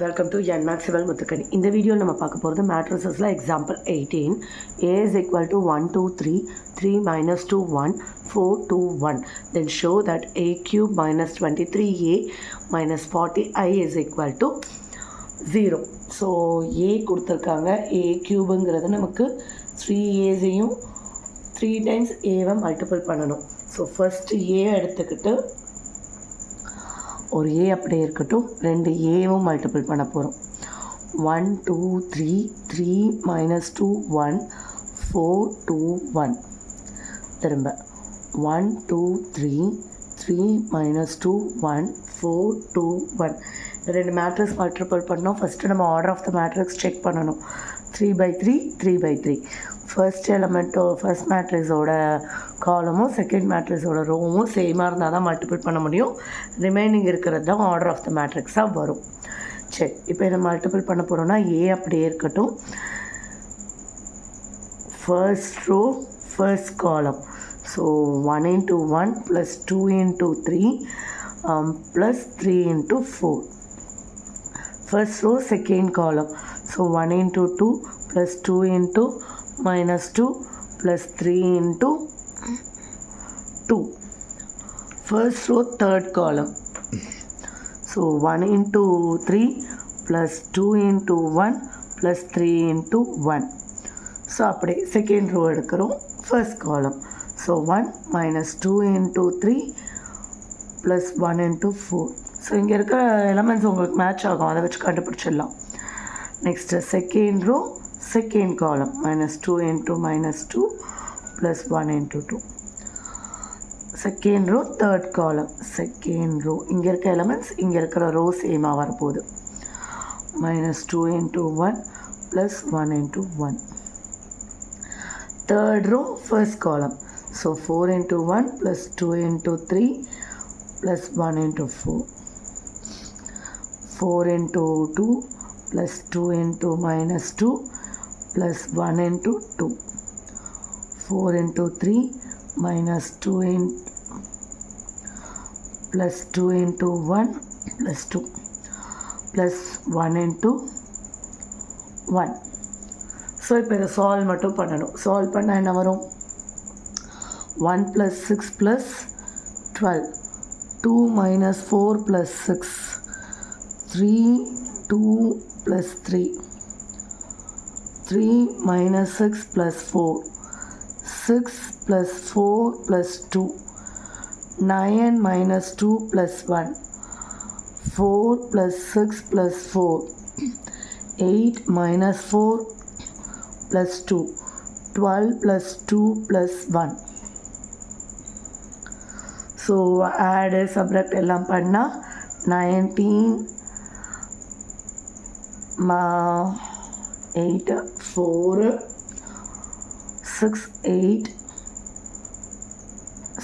Welcome to என் மேக்ஸிவல் முத்துக்கணி. இந்த வீடியோவில் நம்ம பார்க்க போகிறது மேட்ரிசஸில் example 18. A is equal to 1 2 3 3 minus 2 1 4 2 1. Then show that a cube minus 23a minus 40i is equal to 0. So a கொடுத்துருக்காங்க. a க்யூபுங்கிறது நமக்கு 3aஸையும் 3 times a-வை multiple பண்ணணும். So first a எடுத்துக்கிட்டு ஒரு ஏ அப்படியே இருக்கட்டும், ரெண்டு ஏவும் மல்டிபிள் பண்ண போகிறோம். 1 2 3 3 minus 2 1 4 2 1. திரும்ப 1 2 3 3 minus 2 1 4 2 1. ரெண்டு மேட்ரிக்ஸ் மல்டிபிள் பண்ணோம். ஃபஸ்ட்டு நம்ம order of the matrix check பண்ணணும். 3/3 3/3. ஃபர்ஸ்ட் எலமெண்ட்டோ ஃபர்ஸ்ட் மேட்ரிக்ஸோட காலமும் செகண்ட் மேட்ரிக்ஸோட ரோவும் சேமாக இருந்தால் தான் மல்டிபிள் பண்ண முடியும். ரிமைனிங் இருக்கிறது தான் ஆர்டர் ஆஃப் த மேட்ரிக்ஸாக வரும். சரி, இப்போ இதை மல்டிபிள் பண்ண போகிறோன்னா ஏ அப்படியே இருக்கட்டும். First row first column. So 1 into 1 plus 2 into 3 plus 3 into 4. First row second column. So 1 into 2 plus 2 into minus 2 plus 3 into 2. First row third column. So 1 into 3 plus 2 into 1 plus 3 into 1. So அப்படியே second row எடுக்கிறோம். First column. So 1 minus 2 into 3 plus 1 into 4. So இங்கே இருக்கிற elements உங்களுக்கு match ஆகும், அதை வச்சு கண்டுபிடிச்சிடலாம். Next second row second column. -2 into -2 plus 1 into 2. Second row third column. Second row இங்கே இருக்க எலமெண்ட்ஸ் இங்கே இருக்கிற ரோ சேமாக வரப்போகுது. -2 into 1 plus 1 into 1. Third row first column. So 4 into 1 plus 2 into 3 plus 1 into 4. 4 into 2 plus 2 into -2 plus 1 into 2. 4 into 3 minus 2 plus 2 into 1 plus 2 plus 1 into 1. So இப்போ இதை solve மட்டும் பண்ணணும். சால்வ் பண்ணால் என்ன வரும்? 1 plus 6 plus 12. 2 minus 4 plus 6. 3 2 plus 3. 3 minus 6 plus 4. 6 plus 4 plus 2. 9 minus 2 plus 1. 4 plus 6 plus 4. 8 minus 4 plus 2. 12 plus 2 plus 1. So ஆடு subtract எல்லாம் பண்ணால் 19 8 4 6 8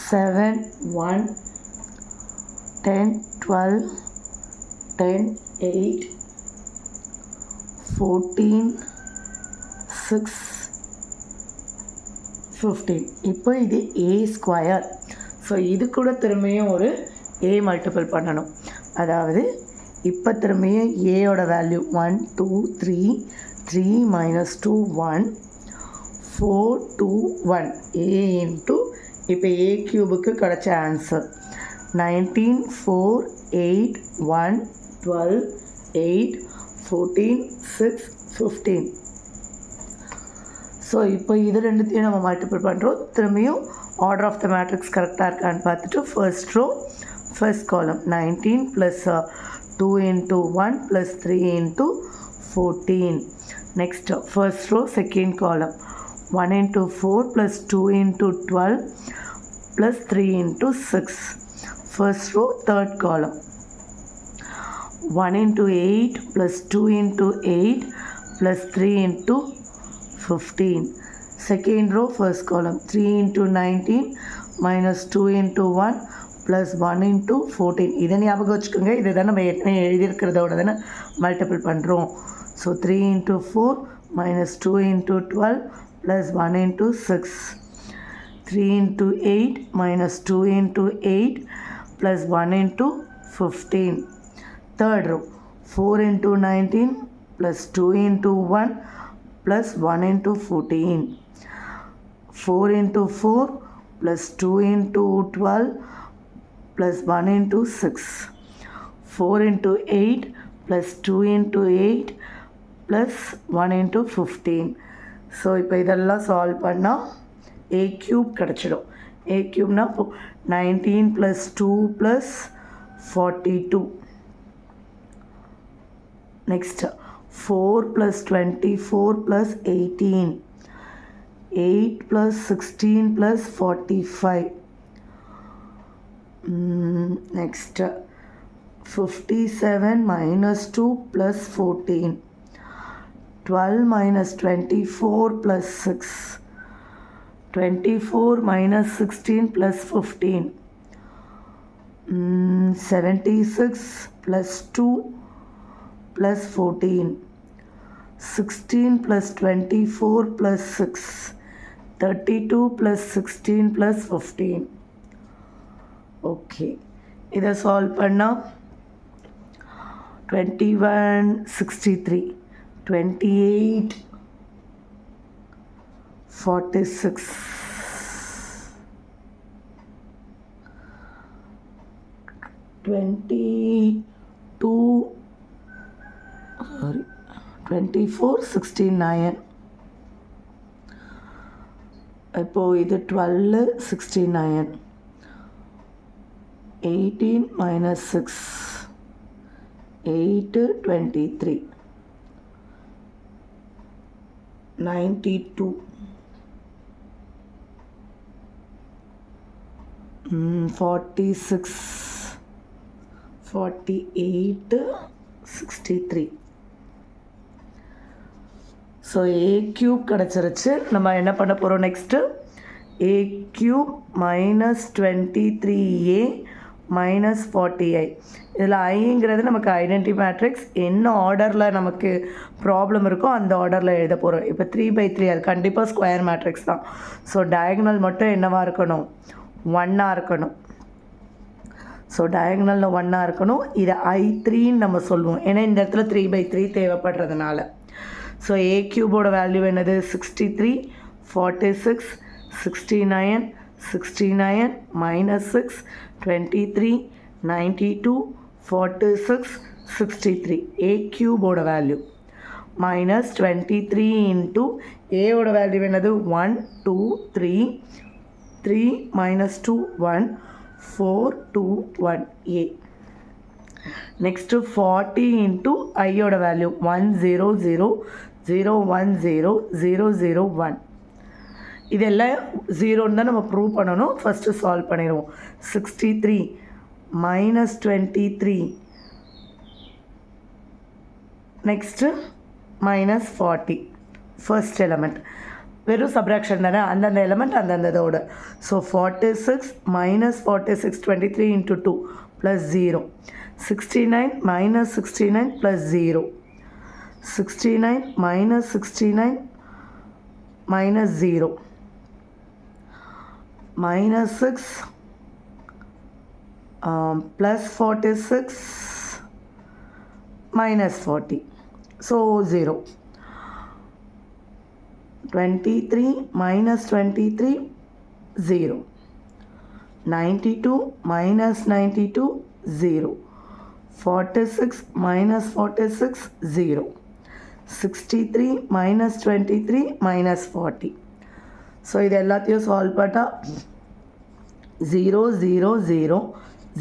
7 1 10 12 10 8 14 6 15. இப்போ இது a ஸ்கொயர். ஸோ இது கூட திரும்பியும் ஒரு a மல்டிபிள் பண்ணணும். அதாவது இப்போ திரும்பியும் ஏயோட வேல்யூ 1 2 3 3 minus 2 1 4 2 1 a இன்ட்டு இப்போ a க்யூபுக்கு கிடச்ச ஆன்சர் 19 4 8 1 12 8 14 6 15. ஸோ இப்போ இது ரெண்டுத்தையும் நம்ம மல்டிபிள் பண்ணுறோம். திரும்பியும் ஆர்டர் ஆஃப் த மேட்ரிக்ஸ் கரெக்டாக இருக்கான்னு பார்த்துட்டு ஃபர்ஸ்ட் ரோ ஃபர்ஸ்ட் காலம் 19 plus 2 into 1 plus 3 into 14. Next first row second column 1 into 4 plus 2 into 12 plus 3 into 6. First row third column 1 into 8 plus 2 into 8 plus 3 into 15. Second row first column 3 into 19 minus 2 into 1 plus 1 into 14. இதை ஞாபகம் வச்சுக்கோங்க. இதை தான் நம்ம ஏற்கனவே எழுதியிருக்கிறதோட தானே multiple பண்ணுறோம். So 3 into 4 minus 2 into 12 plus 1 into 6. 3 into 8 minus 2 into 8 plus 1 into 15. Third row 4 into 19 plus 2 into 1 plus 1 into 14. 4 into 4 plus 2 into 12 plus 1 into 6. 4 into 8 plus 2 into 8 plus 1 into 15. So இப்போ இதெல்லாம் சால்வ் பண்ணால் a cube கிடச்சிடும். a cubeனா 19 plus 2 plus 42. Next 4 plus 24 plus 18. 8 plus 16 plus 45. Next 57 minus 2 plus 14. 12 minus 24 plus 6. 24 minus 16 plus 15. 76 plus 2 plus 14. 16 plus 24 plus 6. 32 plus 16 plus 15. Okay. இதை solve பண்ணால் 2163. 28 46. 24 69. இப்போது இது 12 69. 18 minus 6. 8 23. 92. 46. 48 63. So a cube கிடச்சிருச்சு. நம்ம என்ன பண்ண போகிறோம் next a cube minus 23a minus 40i. இதில் ஐங்கிறது நமக்கு ஐடென்டி மேட்ரிக்ஸ். என்ன ஆர்டரில் நமக்கு ப்ராப்ளம் இருக்கோ அந்த ஆர்டரில் எழுத போகிறோம். இப்போ 3/3 அது கண்டிப்பாக ஸ்கொயர் மேட்ரிக்ஸ் தான். ஸோ டயகனல் மட்டும் என்னவாக இருக்கணும், 1ஆக இருக்கணும். ஸோ டயகனலில் 1ஆக இருக்கணும். இதை I3ன்னு நம்ம சொல்லுவோம், ஏன்னா இந்த இடத்துல 3/3 தேவைப்படுறதுனால. ஸோ a கியூபோட வேல்யூ என்னது, 63 46 69 69 minus 6 23 92 46 63. a கியூபோட வேல்யூ minus 23 into a ஓட வேல்யூ என்னது 1 2 3 3 minus 2 1 4 2 1 a. next 40 into I ஓட வேல்யூ 1 0 0 0 1 0 0 0 1. இதெல்லாம் ஜீரோன்னு தான் நம்ம ப்ரூவ் பண்ணணும். ஃபஸ்ட்டு சால்வ் பண்ணிடுவோம். 63 minus 23 next minus 40. First element வெறும் சப்ராக்ஷன் தானே, அந்தந்த எலமெண்ட் அந்தந்ததோட. So 46 minus 46 23 into 2 plus 0. 69 minus 69 plus 0. 69 minus 69 minus 0. minus 6 plus 46 minus 40. So 0. 23 minus 23 0. 92 minus 92 0. 46 minus 46 0. 63 minus 23 minus 40. So இது எல்லாத்தையும் சால்வ் பண்ணால் 0 0 0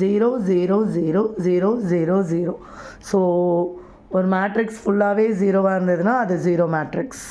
0 0 0 0 0 0. ஸோ ஒரு மேட்ரிக்ஸ் ஃபுல்லாகவே ஜீரோவாக இருந்ததுன்னா அது ஜீரோ மேட்ரிக்ஸ்.